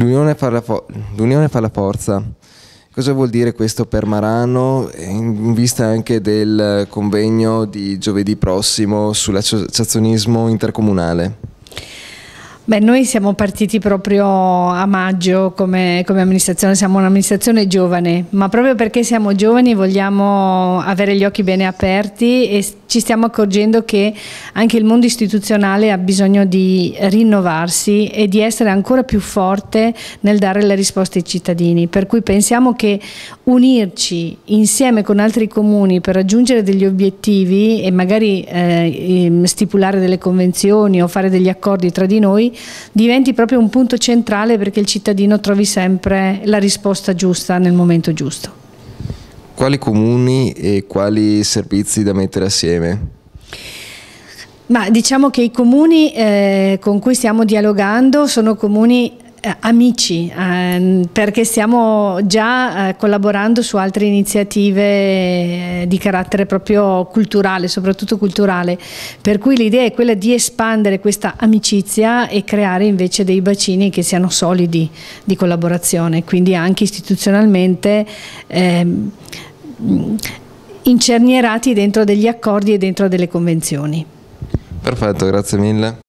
L'unione fa la forza. Cosa vuol dire questo per Marano in vista anche del convegno di giovedì prossimo sull'associazionismo intercomunale? Beh, noi siamo partiti proprio a maggio come amministrazione, siamo un'amministrazione giovane, ma proprio perché siamo giovani vogliamo avere gli occhi bene aperti e ci stiamo accorgendo che anche il mondo istituzionale ha bisogno di rinnovarsi e di essere ancora più forte nel dare le risposte ai cittadini, per cui pensiamo che unirci insieme con altri comuni per raggiungere degli obiettivi e magari stipulare delle convenzioni o fare degli accordi tra di noi diventi proprio un punto centrale perché il cittadino trovi sempre la risposta giusta nel momento giusto. Quali comuni e quali servizi da mettere assieme? Ma diciamo che i comuni con cui stiamo dialogando sono comuni amici, perché stiamo già collaborando su altre iniziative di carattere proprio culturale, soprattutto culturale, per cui l'idea è quella di espandere questa amicizia e creare invece dei bacini che siano solidi di collaborazione, quindi anche istituzionalmente incernierati dentro degli accordi e dentro delle convenzioni. Perfetto, grazie mille.